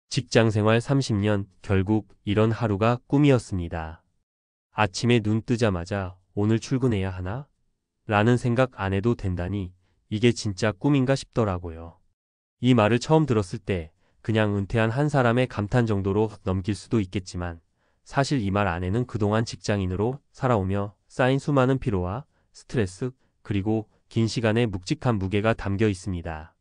직장생활 30년, 결국 이런 하루가 꿈이었습니다. 아침에 눈 뜨자마자 오늘 출근해야 하나? 라는 생각 안 해도 된다니 이게 진짜 꿈인가 싶더라고요. 이 말을 처음 들었을 때 그냥 은퇴한 한 사람의 감탄 정도로 넘길 수도 있겠지만 사실 이 말 안에는 그동안 직장인으로 살아오며 쌓인 수많은 피로와 스트레스 그리고 긴 시간의 묵직한 무게가 담겨 있습니다.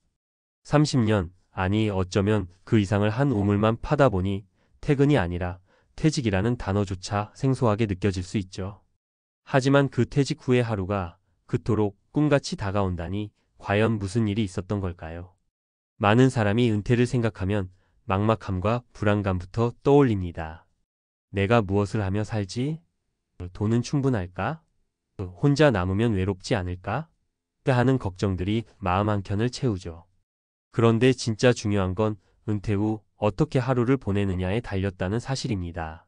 30년, 아니 어쩌면 그 이상을 한 우물만 파다 보니 퇴근이 아니라 퇴직이라는 단어조차 생소하게 느껴질 수 있죠. 하지만 그 퇴직 후의 하루가 그토록 꿈같이 다가온다니 과연 무슨 일이 있었던 걸까요? 많은 사람이 은퇴를 생각하면 막막함과 불안감부터 떠올립니다. 내가 무엇을 하며 살지? 돈은 충분할까? 혼자 남으면 외롭지 않을까? 하는 걱정들이 마음 한켠을 채우죠. 그런데 진짜 중요한 건 은퇴 후 어떻게 하루를 보내느냐에 달렸다는 사실입니다.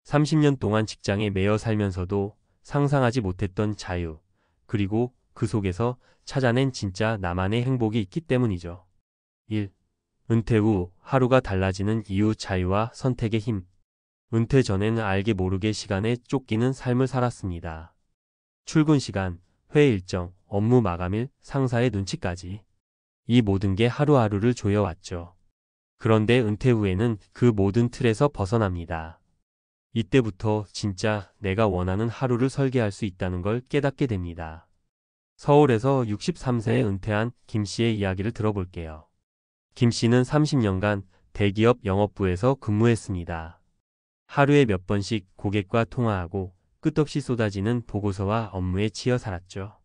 30년 동안 직장에 매여 살면서도 상상하지 못했던 자유, 그리고 그 속에서 찾아낸 진짜 나만의 행복이 있기 때문이죠. 1. 은퇴 후 하루가 달라지는 이유 자유와 선택의 힘. 은퇴 전에는 알게 모르게 시간에 쫓기는 삶을 살았습니다. 출근 시간, 회의 일정, 업무 마감일, 상사의 눈치까지. 이 모든 게 하루하루를 조여왔죠. 그런데 은퇴 후에는 그 모든 틀에서 벗어납니다. 이때부터 진짜 내가 원하는 하루를 설계할 수 있다는 걸 깨닫게 됩니다. 서울에서 63세에 은퇴한 김 씨의 이야기를 들어볼게요. 김 씨는 30년간 대기업 영업부에서 근무했습니다. 하루에 몇 번씩 고객과 통화하고 끝없이 쏟아지는 보고서와 업무에 치여 살았죠.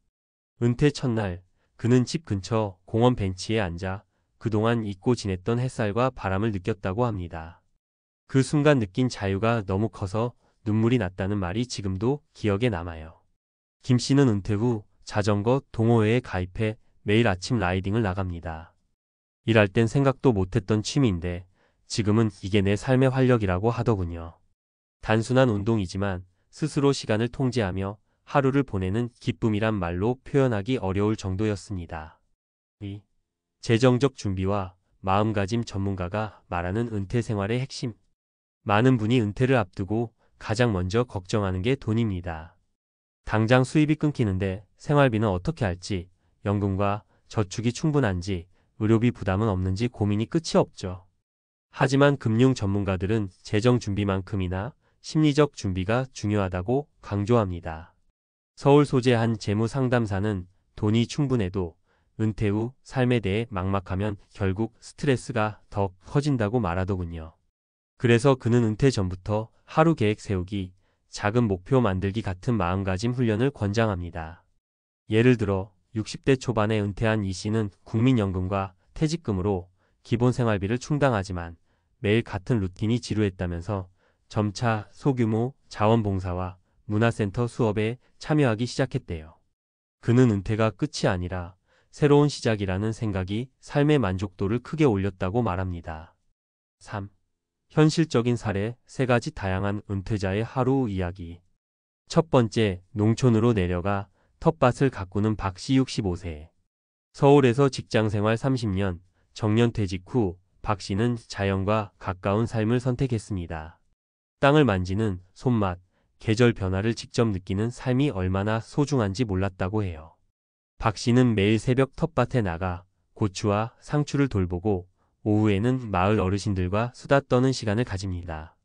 은퇴 첫날, 그는 집 근처 공원 벤치에 앉아 그동안 잊고 지냈던 햇살과 바람을 느꼈다고 합니다. 그 순간 느낀 자유가 너무 커서 눈물이 났다는 말이 지금도 기억에 남아요. 김 씨는 은퇴 후 자전거 동호회에 가입해 매일 아침 라이딩을 나갑니다. 일할 땐 생각도 못했던 취미인데 지금은 이게 내 삶의 활력이라고 하더군요. 단순한 운동이지만 스스로 시간을 통제하며 하루를 보내는 기쁨이란 말로 표현하기 어려울 정도였습니다. 2. 재정적 준비와 마음가짐. 전문가가 말하는 은퇴 생활의 핵심. 많은 분이 은퇴를 앞두고 가장 먼저 걱정하는 게 돈입니다. 당장 수입이 끊기는데 생활비는 어떻게 할지, 연금과 저축이 충분한지, 의료비 부담은 없는지 고민이 끝이 없죠. 하지만 금융 전문가들은 재정 준비만큼이나 심리적 준비가 중요하다고 강조합니다. 서울 소재 한 재무 상담사는 돈이 충분해도 은퇴 후 삶에 대해 막막하면 결국 스트레스가 더 커진다고 말하더군요. 그래서 그는 은퇴 전부터 하루 계획 세우기, 작은 목표 만들기 같은 마음가짐 훈련을 권장합니다. 예를 들어 60대 초반에 은퇴한 이 씨는 국민연금과 퇴직금으로 기본 생활비를 충당하지만 매일 같은 루틴이 지루했다면서 점차 소규모 자원봉사와 문화센터 수업에 참여하기 시작했대요. 그는 은퇴가 끝이 아니라 새로운 시작이라는 생각이 삶의 만족도를 크게 올렸다고 말합니다. 3. 현실적인 사례 3가지 다양한 은퇴자의 하루 이야기. 첫 번째, 농촌으로 내려가 텃밭을 가꾸는 박 씨 65세. 서울에서 직장생활 30년, 정년퇴직 후 박 씨는 자연과 가까운 삶을 선택했습니다. 땅을 만지는 손맛, 계절 변화를 직접 느끼는 삶이 얼마나 소중한지 몰랐다고 해요. 박 씨는 매일 새벽 텃밭에 나가 고추와 상추를 돌보고 오후에는 마을 어르신들과 수다 떠는 시간을 가집니다.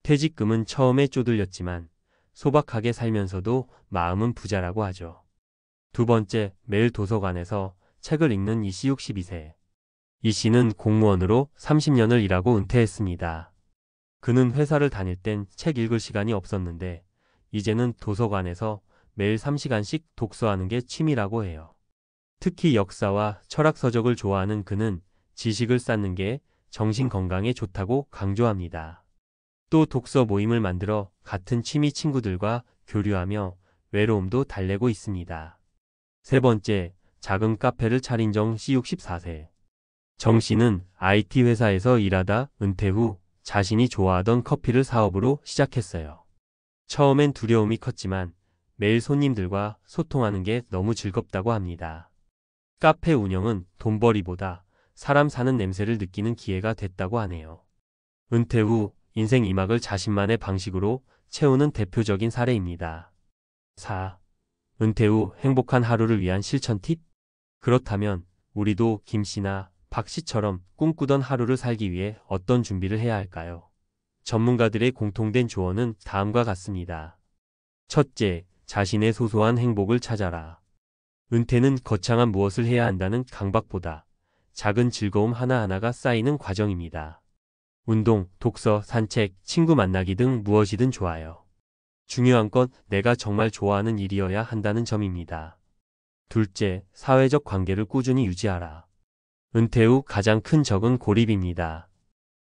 퇴직금은 처음에 쪼들렸지만 소박하게 살면서도 마음은 부자라고 하죠. 두 번째, 매일 도서관에서 책을 읽는 이 씨 62세. 이 씨는 공무원으로 30년을 일하고 은퇴했습니다. 그는 회사를 다닐 땐 책 읽을 시간이 없었는데 이제는 도서관에서 매일 3시간씩 독서하는 게 취미라고 해요. 특히 역사와 철학 서적을 좋아하는 그는 지식을 쌓는 게 정신 건강에 좋다고 강조합니다. 또 독서 모임을 만들어 같은 취미 친구들과 교류하며 외로움도 달래고 있습니다. 세 번째, 작은 카페를 차린 정 씨 64세. 정 씨는 IT 회사에서 일하다 은퇴 후 자신이 좋아하던 커피를 사업으로 시작했어요. 처음엔 두려움이 컸지만 매일 손님들과 소통하는 게 너무 즐겁다고 합니다. 카페 운영은 돈벌이보다 사람 사는 냄새를 느끼는 기회가 됐다고 하네요. 은퇴 후 인생 2막을 자신만의 방식으로 채우는 대표적인 사례입니다. 4. 은퇴 후 행복한 하루를 위한 실천 팁? 그렇다면 우리도 김 씨나 박 씨처럼 꿈꾸던 하루를 살기 위해 어떤 준비를 해야 할까요? 전문가들의 공통된 조언은 다음과 같습니다. 첫째, 자신의 소소한 행복을 찾아라. 은퇴는 거창한 무엇을 해야 한다는 강박보다 작은 즐거움 하나하나가 쌓이는 과정입니다. 운동, 독서, 산책, 친구 만나기 등 무엇이든 좋아요. 중요한 건 내가 정말 좋아하는 일이어야 한다는 점입니다. 둘째, 사회적 관계를 꾸준히 유지하라. 은퇴 후 가장 큰 적은 고립입니다.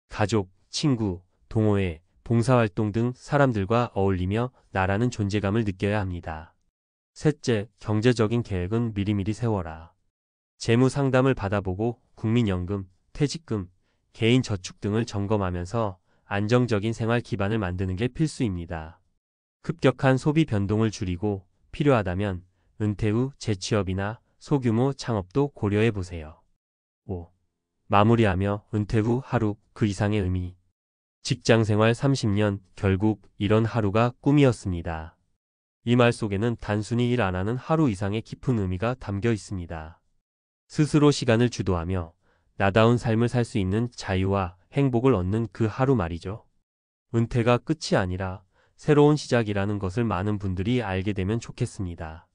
가족, 친구, 동호회, 봉사활동 등 사람들과 어울리며 나라는 존재감을 느껴야 합니다. 셋째, 경제적인 계획은 미리미리 세워라. 재무 상담을 받아보고 국민연금, 퇴직금, 개인 저축 등을 점검하면서 안정적인 생활 기반을 만드는 게 필수입니다. 급격한 소비 변동을 줄이고 필요하다면 은퇴 후 재취업이나 소규모 창업도 고려해 보세요. 5. 마무리하며 은퇴 후 하루 그 이상의 의미. 직장생활 30년, 결국 이런 하루가 꿈이었습니다. 이 말 속에는 단순히 일 안 하는 하루 이상의 깊은 의미가 담겨 있습니다. 스스로 시간을 주도하며 나다운 삶을 살 수 있는 자유와 행복을 얻는 그 하루 말이죠. 은퇴가 끝이 아니라 새로운 시작이라는 것을 많은 분들이 알게 되면 좋겠습니다.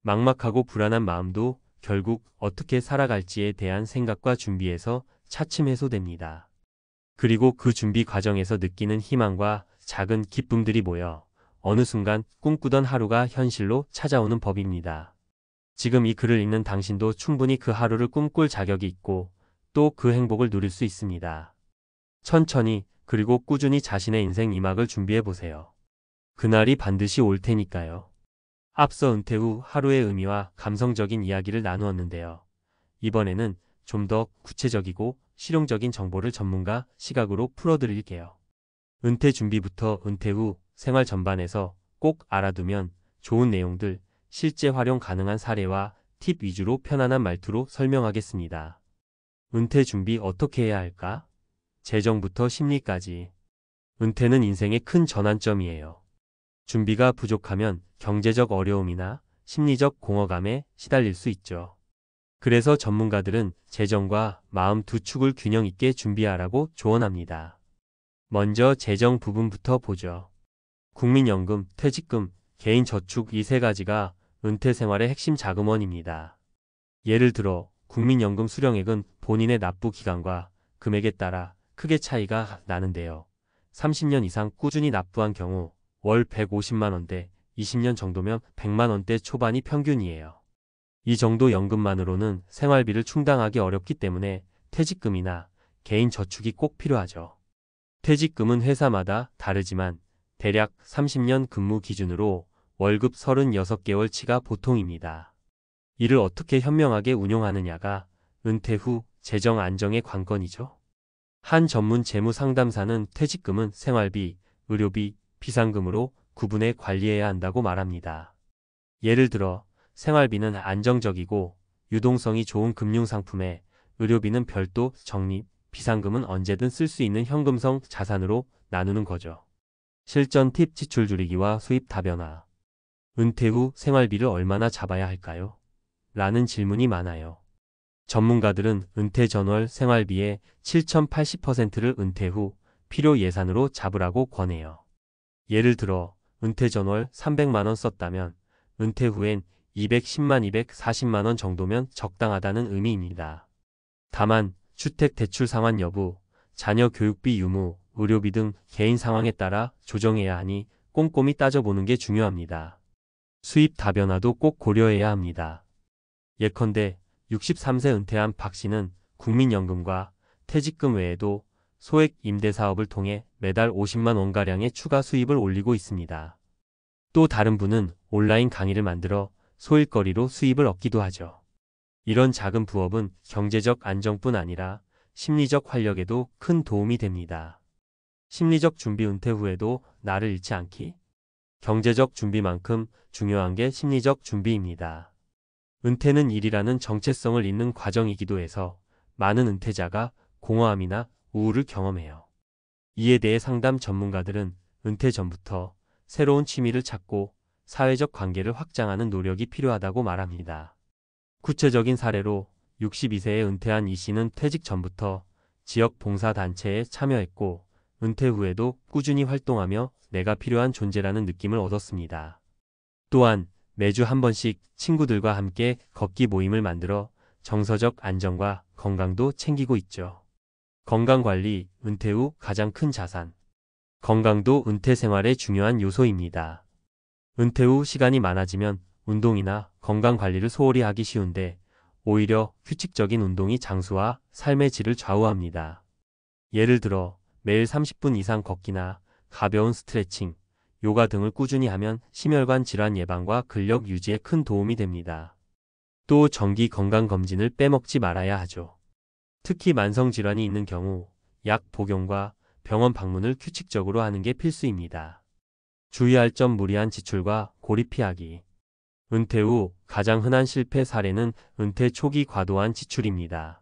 막막하고 불안한 마음도 결국 어떻게 살아갈지에 대한 생각과 준비에서 차츰 해소됩니다. 그리고 그 준비 과정에서 느끼는 희망과 작은 기쁨들이 모여 어느 순간 꿈꾸던 하루가 현실로 찾아오는 법입니다. 지금 이 글을 읽는 당신도 충분히 그 하루를 꿈꿀 자격이 있고 또 그 행복을 누릴 수 있습니다. 천천히 그리고 꾸준히 자신의 인생 2막을 준비해 보세요. 그날이 반드시 올 테니까요. 앞서 은퇴 후 하루의 의미와 감성적인 이야기를 나누었는데요. 이번에는 좀 더 구체적이고 실용적인 정보를 전문가 시각으로 풀어드릴게요. 은퇴 준비부터 은퇴 후 생활 전반에서 꼭 알아두면 좋은 내용들, 실제 활용 가능한 사례와 팁 위주로 편안한 말투로 설명하겠습니다. 은퇴 준비 어떻게 해야 할까? 재정부터 심리까지. 은퇴는 인생의 큰 전환점이에요. 준비가 부족하면 경제적 어려움이나 심리적 공허감에 시달릴 수 있죠. 그래서 전문가들은 재정과 마음 두 축을 균형 있게 준비하라고 조언합니다. 먼저 재정 부분부터 보죠. 국민연금, 퇴직금, 개인저축 이 세 가지가 은퇴 생활의 핵심 자금원입니다. 예를 들어 국민연금 수령액은 본인의 납부 기간과 금액에 따라 크게 차이가 나는데요. 30년 이상 꾸준히 납부한 경우 월 150만 원대, 20년 정도면 100만 원대 초반이 평균이에요. 이 정도 연금만으로는 생활비를 충당하기 어렵기 때문에 퇴직금이나 개인 저축이 꼭 필요하죠. 퇴직금은 회사마다 다르지만 대략 30년 근무 기준으로 월급 36개월치가 보통입니다. 이를 어떻게 현명하게 운용하느냐가 은퇴 후 재정 안정의 관건이죠. 한 전문 재무 상담사는 퇴직금은 생활비, 의료비, 비상금으로 구분해 관리해야 한다고 말합니다. 예를 들어 생활비는 안정적이고 유동성이 좋은 금융상품에 의료비는 별도 적립, 비상금은 언제든 쓸 수 있는 현금성 자산으로 나누는 거죠. 실전 팁 지출 줄이기와 수입 다변화. 은퇴 후 생활비를 얼마나 잡아야 할까요? 라는 질문이 많아요. 전문가들은 은퇴 전월 생활비의 7,080%를 은퇴 후 필요 예산으로 잡으라고 권해요. 예를 들어 은퇴 전월 300만 원 썼다면 은퇴 후엔 210만 240만 원 정도면 적당하다는 의미입니다. 다만 주택 대출 상환 여부, 자녀 교육비 유무, 의료비 등 개인 상황에 따라 조정해야 하니 꼼꼼히 따져보는 게 중요합니다. 수입 다변화도 꼭 고려해야 합니다. 예컨대 63세 은퇴한 박 씨는 국민연금과 퇴직금 외에도 소액 임대사업을 통해 매달 50만 원가량의 추가 수입을 올리고 있습니다. 또 다른 분은 온라인 강의를 만들어 소일거리로 수입을 얻기도 하죠. 이런 작은 부업은 경제적 안정뿐 아니라 심리적 활력에도 큰 도움이 됩니다. 심리적 준비 은퇴 후에도 나를 잃지 않기. 경제적 준비만큼 중요한 게 심리적 준비입니다. 은퇴는 일이라는 정체성을 잇는 과정이기도 해서 많은 은퇴자가 공허함이나 우울을 경험해요. 이에 대해 상담 전문가들은 은퇴 전부터 새로운 취미를 찾고 사회적 관계를 확장하는 노력이 필요하다고 말합니다. 구체적인 사례로 62세에 은퇴한 이 씨는 퇴직 전부터 지역 봉사단체에 참여했고 은퇴 후에도 꾸준히 활동하며 내가 필요한 존재라는 느낌을 얻었습니다. 또한 매주 한 번씩 친구들과 함께 걷기 모임을 만들어 정서적 안정과 건강도 챙기고 있죠. 건강관리, 은퇴 후 가장 큰 자산. 건강도 은퇴 생활의 중요한 요소입니다. 은퇴 후 시간이 많아지면 운동이나 건강관리를 소홀히 하기 쉬운데 오히려 규칙적인 운동이 장수와 삶의 질을 좌우합니다. 예를 들어 매일 30분 이상 걷기나 가벼운 스트레칭, 요가 등을 꾸준히 하면 심혈관 질환 예방과 근력 유지에 큰 도움이 됩니다. 또 정기 건강검진을 빼먹지 말아야 하죠. 특히 만성질환이 있는 경우 약 복용과 병원 방문을 규칙적으로 하는 게 필수입니다. 주의할 점 무리한 지출과 고립 피하기. 은퇴 후 가장 흔한 실패 사례는 은퇴 초기 과도한 지출입니다.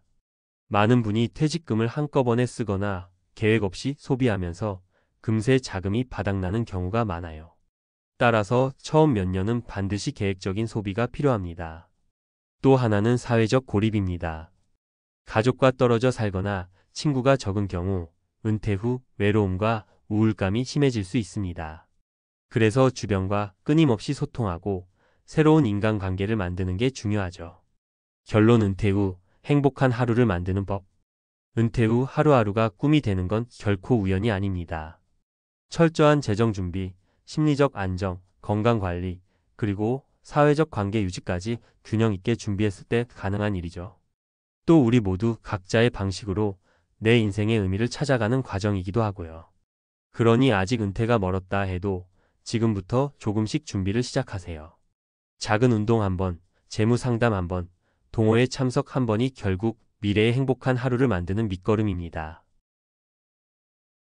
많은 분이 퇴직금을 한꺼번에 쓰거나 계획 없이 소비하면서 금세 자금이 바닥나는 경우가 많아요. 따라서 처음 몇 년은 반드시 계획적인 소비가 필요합니다. 또 하나는 사회적 고립입니다. 가족과 떨어져 살거나 친구가 적은 경우 은퇴 후 외로움과 우울감이 심해질 수 있습니다. 그래서 주변과 끊임없이 소통하고 새로운 인간관계를 만드는 게 중요하죠. 결론 은퇴 후 행복한 하루를 만드는 법. 은퇴 후 하루하루가 꿈이 되는 건 결코 우연이 아닙니다. 철저한 재정 준비, 심리적 안정, 건강관리, 그리고 사회적 관계 유지까지 균형 있게 준비했을 때 가능한 일이죠. 또 우리 모두 각자의 방식으로 내 인생의 의미를 찾아가는 과정이기도 하고요. 그러니 아직 은퇴가 멀었다 해도 지금부터 조금씩 준비를 시작하세요. 작은 운동 한 번, 재무 상담 한 번, 동호회 참석 한 번이 결국 미래의 행복한 하루를 만드는 밑거름입니다.